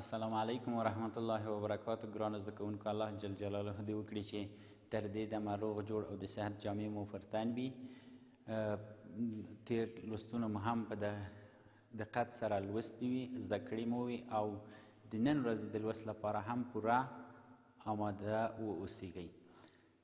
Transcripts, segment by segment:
السلام علیکم ورحمت الله وبرکاتو. ګرانو زده کوونکو، الله جل جلاله دې وکړي چې تر دې دمه روغ جوړ او د صحت جامې مو پر تن وي. تېر لوستونه مو هم په دقت سره لوستي وي، زده کړي مو وي او د نن ورځې د لوست لپاره هم پوره آماده واوسیږئ.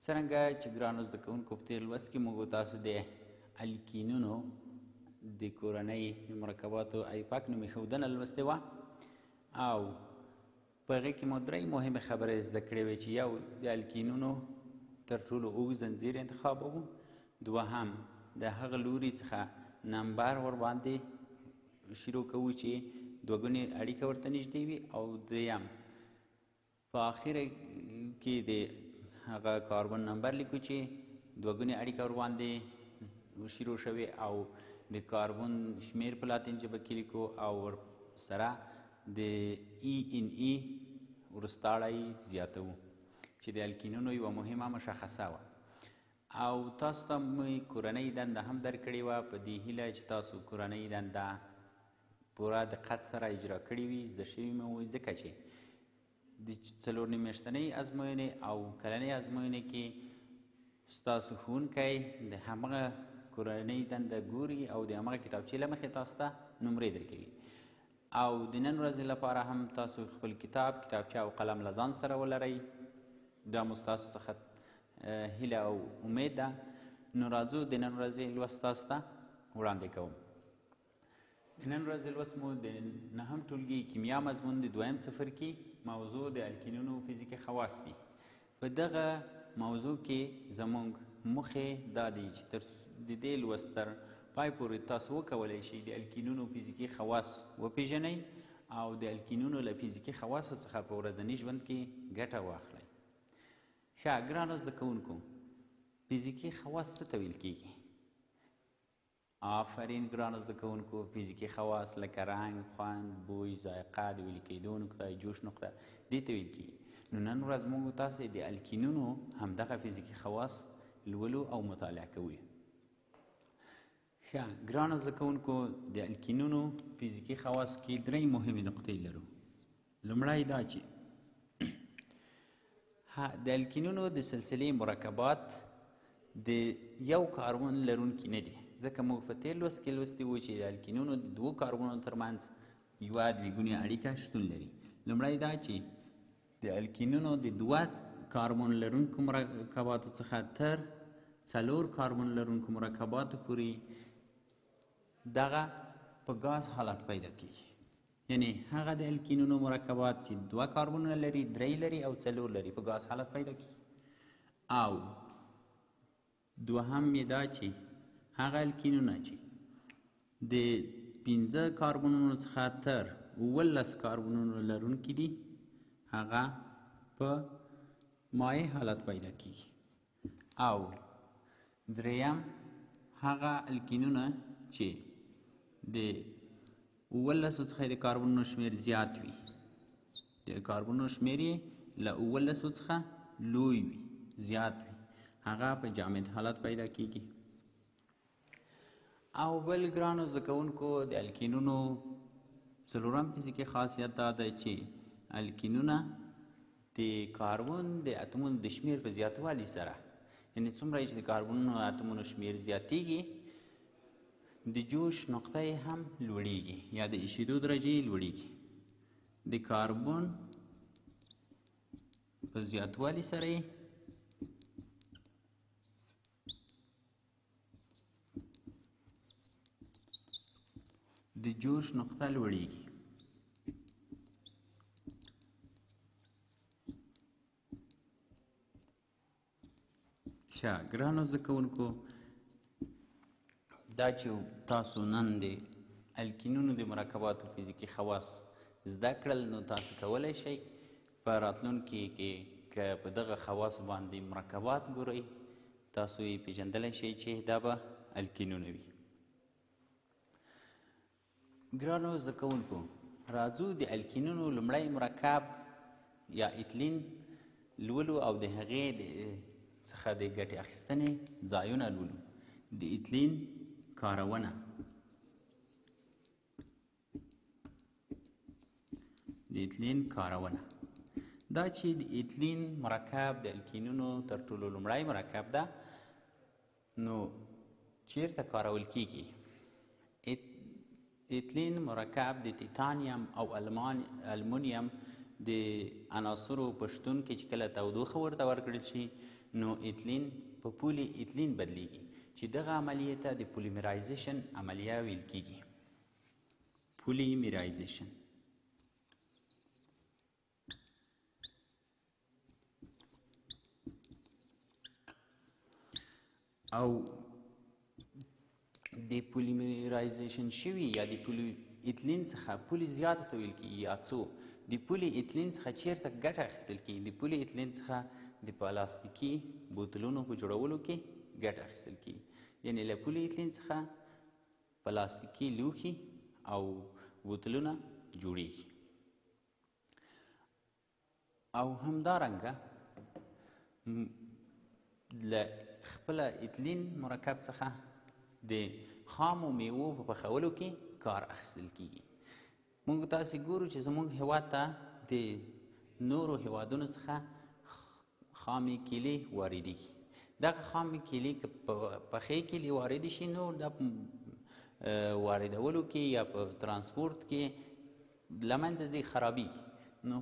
څرنګه چې ګرانو زده کوونکو په تېر لوست کې موږ تاسو د الکینونو د کورنۍ مرکباتو ایپاک نوم ایښودنه لوستې وه او په هغې کې مو درې مهمې خبرې زده کړې وې چې یو د الکینونو تر ټولو اوږد زنځیر انتخابوو، دوهم د هغه لوري څخه نمبر ورباندې شروع کوو چې دوه ګونې اړیکه ورته نږدې وي، او دریم په آخر کې د هغه کاربن نمبر لیکو چې دوه ګونې اړیکه ورباندې شروع شوې او د کاربن شمیر په لاتین ژبه کې لیکو او ورسره د ای ان ای وروستاړی زیاتوو چې د الکینونو یوه مهمه مشخصه وه. او تاسو ته مې کورنۍ دنده هم درکړې وه، په دې هیله چې تاسو کورنۍ دنده پوره دقت سره اجرا کړې وي، زده شوي مو وي، ځکه چې د 4 میاشتنۍ ازموینې او کلنۍ ازموینې کې ستاسو ښوونکی د همغه کورنۍ دنده ګوري او د همغه کتابچې له مخې تاسو ته نمرې درکوي. او د نن ورځې لپاره هم تاسو خپل کتابچه او قلم له ځان سره ولرئ. دا مو ستاسو څخه هیله او امید ده. نو راځو د نن ورځې لوست تاسو ته وړاندې کوم. د نن ورځې لوست مو د 9 ټولګي کیمیا مضمون د 2م صفر کې موضوع د الکینونو فزیکي خواص دي. په دغه موضوع کې زموږ موخې دا دی چې تر د دې لوست تر پای پورې تاسو وکولی شئ د الکینونو فزیکي خواص وپیژنئ او د الکینونو له فزیکي خواصو څخه په ورځني ژوند کې ګټه واخلئ. ښه ګرانو زده کوونکو، فزیکي خواص څه ته ویل کیږي؟ آفرین ګرانو زده کوونکو، فزیکي خواص لکه رنګ، خوند، بوی، ذایقه، د ویلې کیدو نقطه، جوش نقطه، دې ته ویل کیږي. نو نن ورځ موږ تاسې د الکینونو همدغه فزیکي خواص لولو او مطالعه کوو. ښه ګرانو زده کوونکو، د الکینونو فزیکي خواص کې 3 مهمې نقطې لرو. لومړی دا چې د الکینونو د سلسلې مرکبات د یو کاربن لرونکي نه دي، ځکه موږ په تېر لوست کې لوستي وو چې د الکینونو د 2 کاربنونو ترمنځ یوه 2 ګونې اړیکه شتون لري. لومړی دا چې د الکینونو د 2 کاربن لرونکو مرکباتو څخه تر 4 کاربن لرونکو مرکباتو پورې دغه په ګاز حالت پیدا کیږي. یعنی هغه د الکینونو مرکبات چې 2 کاربنونه لري، 3 لري او 4 لري، په ګاز حالت پیدا کیږي. او دوهم یې دا چې هغه الکینونه چې د 15 کاربنونو څخه تر 19 کاربنونو لرونکي دي، هغه په مایع حالت پیدا کیږي. او دریم هغه الکینونه چې د 19 څخه د کاربنونو شمیر زیات وي، د کاربنونو شمیر یې له 19 څخه لوی وي، زیات وي، هغه په جامد حالت پیدا کیږي. او بل ګرانو زده کوونکو، د الکینونو 4م فزیکي خاصیت دا دی چې الکینونه د کاربن د اتمونو د شمیر په زیاتوالي سره، یعنی څومره چې د کاربنونو اتمونو شمیر زیاتیږي، د جوش نقطه یې هم لوړیږي یا د ایشېدو درجه یې لوړیږي. د کاربن په زیاتوالي سره یې د جوش نقطه لوړیږي. ښه ګرانو زده کوونکو، دا چې تاسو نن د الکینونو د مرکباتو فزیکي خواص زده کړل، نو تاسو کولی شئ په راتلونکي کې که په دغه خواصو باندې مرکبات ګورئ، تاسو یې پېژندلی شئ چې دا به الکینونه وي. ګرانو زده کوونکو، راځو د الکینونو لومړی مرکب یا ایتلین لولو او د هغې څخه د ګټې اخیستنې ځایونه لولو. د ایتلین کارونه. د ایتلین کارونه. دا چې د ایتلین مرکب د الکینونو تر ټولو لومړی مرکب ده، نو چیرته کارول کیږي؟ ایتلین مرکب د تیتانیم او المونیم د عناصرو په شتون کې چې کله تودوخه ورته ورکړل شي، نو ایتلین په پولي ایتلین بدلیږي، چې دغه عملیې ته د پولیمرایزیشن عملیه ویل کیږي. پولیمرایزیشن. او د پولیمرایزیشن شوي یا د پولی ایتلین څخه پولي زیاته ته ویل کیږي یا څو د پولي ایتلین څخه چیرته ګټه اخیستل کیږي؟ د پولي ایتلین څخه د پلاستیکي بوتلونو په جوړولو کې ګټه اخیستل کیږي. یعنې له پولي ایتلین څخه پلاستیکي لوښي او بوتلونه جوړیږي. او همدارنګه له خپله ایتلین مرکب څخه د خامو میوو په پخولو کې کار اخیستل کیږي. موږ تاسې ګورو چې زموږ هیواد ته د نورو هیوادونو څخه خامې کیلې واردېږي. دغه خامې کیلې که په پخې کیلې واردې شي، نو دا واردولو کې یا په ترانسپورت کې له منځه ځي، خرابېږي. نو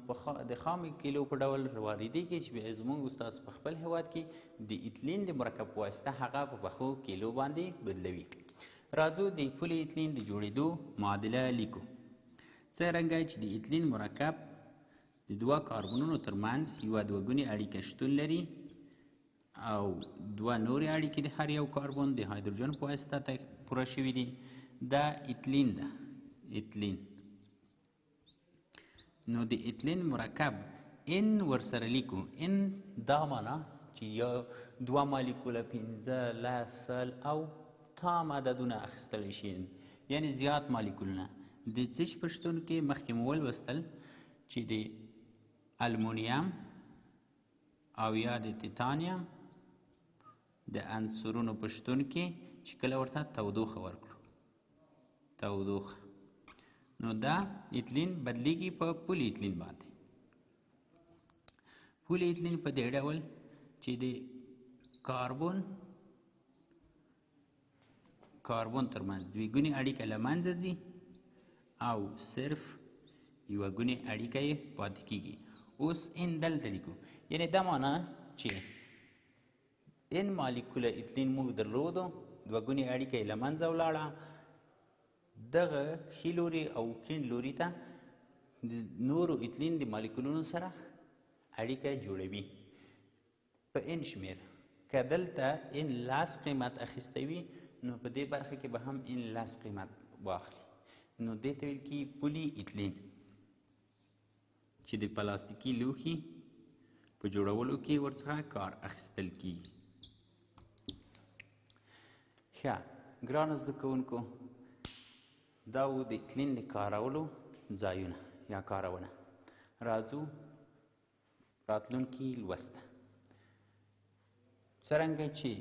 د خامې کیلو په ډول واردېږي چې بیا زموږ استاد په خپل هیواد کې د ایتلین د مرکب په واسطه هغه په پخو کیلو باندې بدلوي. راځو د پولي ایتلین د جوړېدو معادله لیکو. څرنګه چې د ایتلین مرکب د دوه کاربونونو ترمنځ یوه دوهګونې اړیکه شتون لري او دوه نورې اړیکې د هر یو کاربون د هایدروجن په واسطه پوره شوي دي، دا ایتلین ده. ایتلین. نو د ایتلین مرکب ان ورسره لیکو. ان دا معنا چې یو دوه مالیکوله 15 سل او تام عددونه اخیستلی شي، یعنې زیات مالیکولونه. د څه شي په شتون کې مخکې مو ولوستل چې د المونیم او یا د تیتانیم د عنصرونو په شتون کې چې کله ورته تودوخه ورکړو، تودوخه، نو دا ایتلین بدلیږي په پولي ایتلین باندې. پولي ایتلین په دې ډول چې د کاربون ترمنځ دوې ګونې اړیکه له منځه ځي او صرف یوه ګونې اړیکه یې پاتې کیږي. اوس ان دلته لیکو، یعنې دا معنا چې ان مالیکوله ایتلین موږ درلودو، دوه ګونې اړیکه یې له منځه ولاړه، دغه ښي لوري او کیڼ لوري ته د نورو ایتلین د مالیکولونو سره اړیکه جوړوي په ان شمېر. که دلته ان لاس قیمت اخیستی وي، نو په دې برخه کې به هم ان لاس قیمت واخلي. نو دې ته ویل کېږي پولي ایتلین، چې د پلاستیکي لوښي په جوړولو کې ورڅخه کار اخیستل کیږي. ښه ګرانو زده کوونکو، دا و د ایتلین د کارولو ځایونه یا کارونه. راځو راتلونکي لوست ته. څرنګه چې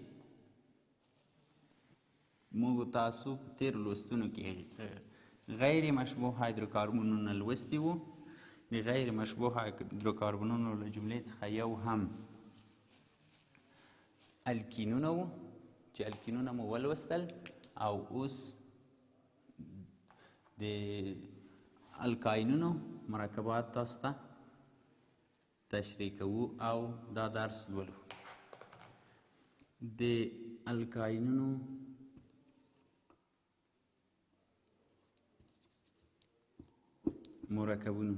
موږ تاسو په تېرو لوستونو کې غیر مشبوه هایدروکاربنونه لوستي وو. د غیر مشبوه هایدروکاربنونو له جملې څخه یو هم الکینونو و چې الکینونه مو ولوستل، او اوس د الکاینونو مرکبات تاسو ته تشریح کوو او دا درس لولو. د الکاینونو مرکبونو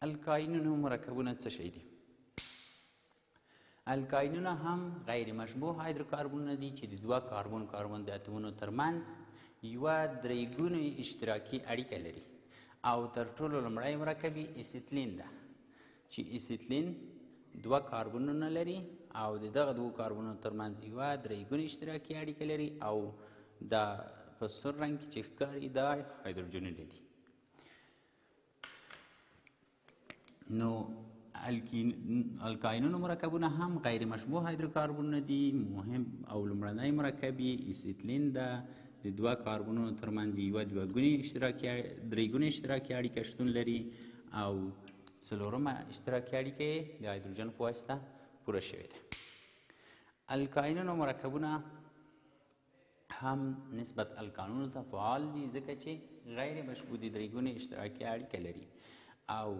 الکاینونو مرکبونه څه شی دي؟ الکاینونه هم غیر مشبوه هایدروکاربنونه دي چې د دوه کاربن د اتمونو ترمنځ یوه درېګونې اشتراکي اړیکه لري، او تر ټولو لومړی مرکب یې اسیتلین ده چې اسیتلین دوه کاربنونه لري او د دغه دوه کاربنونو ترمنځ یوه درېګونې اشتراکي اړیکه لري، او دا په سور رنګ کې چې ښکاري دا هایدروجنونه دي. نو الکینونو مرکبونه هم غیر مشبوع هایدروکاربنونه دي. مهم او لومړنی مرکب یې اسیتلین ده. د دوه کاربنونو ترمنځ یوه درې ګونې اشتراکي اړیکه شتون لري او څلورمه اشتراکي اړیکه یې د هایدروجن په واسطه پوره شوې ده. الکینونو مرکبونه هم نسبت الکانونو ته فعال دي ځکه چې غیر مشبوع دي، درې ګونې اشتراکي اړیکه لري او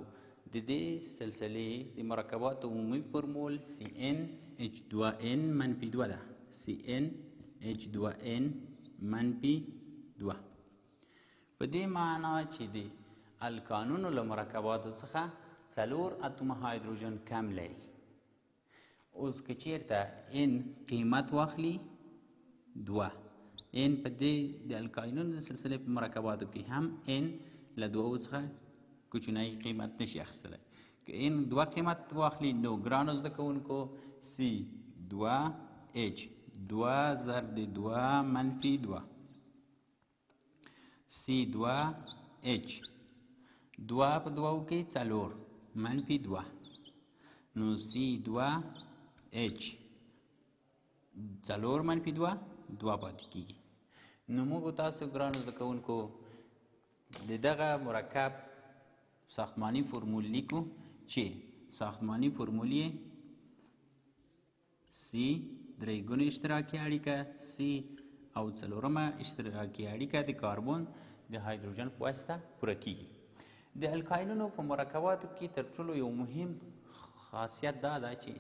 د دې سلسلې د مرکباتو عمومي فورمول CnH2n منفي 2 ده. CnH2n منفي 2 په دې معنا چې د الکانونو له مرکباتو څخه 4 اتومه هایدروجن کم لري. اوس که چیرته n قیمت واخلي 2 n په دې د الکینونو د سلسلې په مرکباتو کې هم n له 2 څخه کوچنی قیمت نشي اخیستلی. که n 2 قیمت واخلي نو ګرانو زده کوونکو C2H 2 ضرب د 2 منفي 2 C2H 2 په 2 کې 4 منفي 2 نو C2H 4 منفي 2 پاتې کېږي. نو موږ تاسو ګرانو زده کوونکو د دغه مرکب ساختماني فورمول لیکو چې ساختماني فورمول یې C درې ګونې اشتراکي اړیکه C او څلورمه اشتراکي اړیکه د کاربن د هایدروجن په واسطه پوره کیږي. د الکینونو په مرکباتو کې تر ټولو یو مهم خاصیت دا ده چې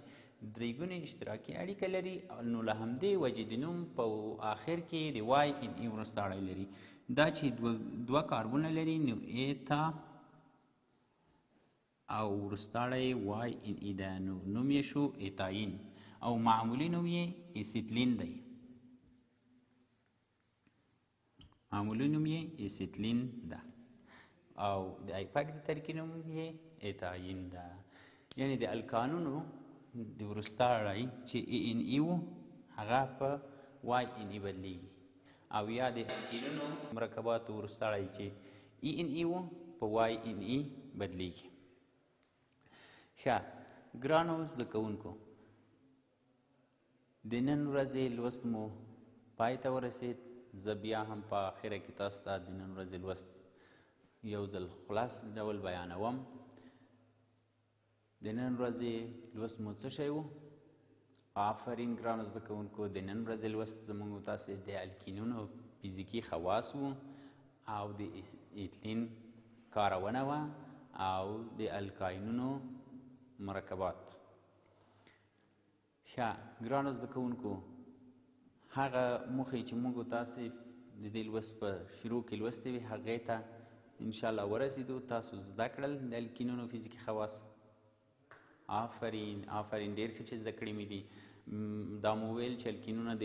درې ګونې اشتراکي اړیکه لري نو له همدې وجې د نوم په آخر کې د YnE وروستاړی لري. دا چې دوه کاربونه لري نو ایتا او وروستاړی YnE ده نو نوم یې شو ایتاین او معمولي نوم یې اسیتلین دی. معمولي نوم یې اسیتلین ده او د ایپاک د ترکیب نوم یې ایتاین ده. یعنی د الکانونو د وروستاړی چې ANE و هغه په YnE بدلیږي او یا د الکینونو مرکباتو وروستاړی چې ENE و په YnE بدلیږي. ښه ګرانو زده کوونکو د نن ورځې لوست مو پای ته ورسید. زه بیا هم په آخره کې تاسو ته د نن ورځې لوست یو ځل خلاص ډول بیانوم. د نن ورځې لوست مو څه شی و؟ آفرین ګرانو زده کوونکو د نن ورځې لوست زموږ تاسې د الکینونو فزیکي خواص و او د ایتلین کارونه وه او د الکینونو مرکبات. ښه ګرانو زده کوونکو هغه موخې چې موږ تاسې د دې لوست په شروع کې لوستې وي هغې ته انشاءالله ورسېدو. تاسو زده کړل د الکینونو فزیکي خواص. آفرین ډېر ښه چې زده کړي مې دي. دا مو ویل چې الکینونه د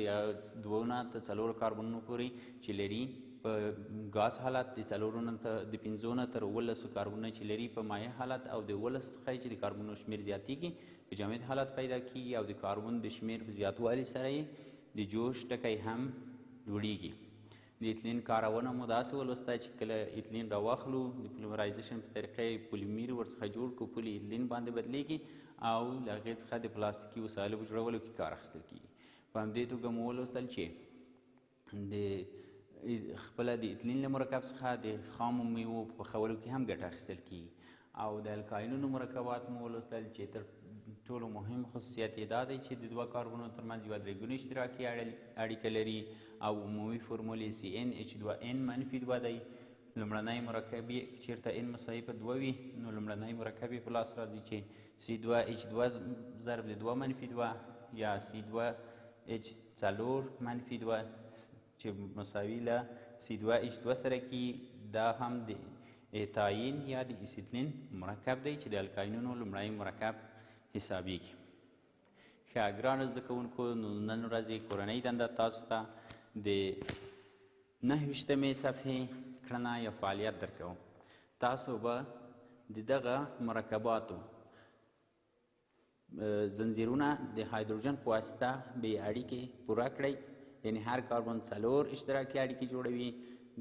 2 نه تر 4 کاربنونو پورې چې لري په ګاز حالت، د 4 نه د 5 نه تر 11 کاربنونه چې لري په مایع حالت او د 11 څخه چې د کاربنونو شمیر زیاتیږي په جامد حالت پیدا کیږي او د کاربن د شمیر په زیاتوالي سره یې د جوش ټکی هم لوړیږي. د ایتلین کارونه مو داسې ولوسته چې کله ایتلین راواخلو د پولیمرایزیشن په طریقه پولیمیر ورڅخه جوړ کړو پولي ایتلین باندې بدلیږي او له هغې څخه د پلاستیکي وسایلو په جوړولو کې کار اخیستل کیږي. په همدې توګه مو ولوستل چې د خپله د ایتلین له مرکب څخه د خامو میوو په پخولو کې هم ګټه اخیستل کیږي او د الکینونو مرکبات مو ولوستل چې تر ټولو مهم خصوصیت یې دا دی چې د 2 کاربنونو ترمنځ یوه درې ګونې اشتراکي اړیکه لري او عمومي فورمول یې CnH2n منفي 2 دی. لومړنی مرکب یې چېرته n مساوي په 2 وي نو لومړنی مرکب یې په لاس راځي چې C2H2 ضرب د 2 منفي 2 یا C2H4 منفي 2 چې مساوي له C2H2 سره کې دا هم د ایتاین یا د اسیتلین مرکب دی چې د الکینونو لومړی مرکب حسابیږي. ښه ګرانو زده کوونکو نن ورځې کورنۍ دنده تاسو ته د 29مې صفحې کړنه یا فعالیت درکوم. تاسو به د دغه مرکباتو زنځیرونه د هایدروجن په واسطه به اړیکې پوره کړئ. یعنې هر کاربن 4 اشتراکي اړیکې جوړوي.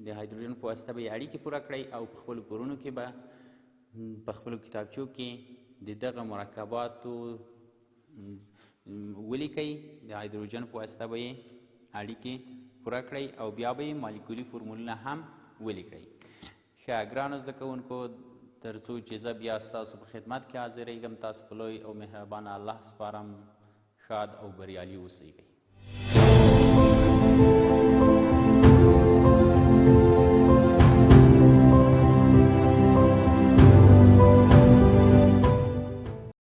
د هایدروجن په واسطه به اړیکې پوره کړئ او په خپلو کورونو کې به په خپلو کتابچو کې د دغه مرکباتو ولیکئ، د هایدروجن په واسطه به یې اړیکې پوره کړئ او بیا به یې مالیکولي فورمولونه هم ولیکئ. ښه ګرانو زده کوونکو، تر څو چې زه بیا ستاسو په خدمت کې حاضرېږم، تاسو په لوی او مهربانه الله سپارم. ښاد او بریالي اوسئ.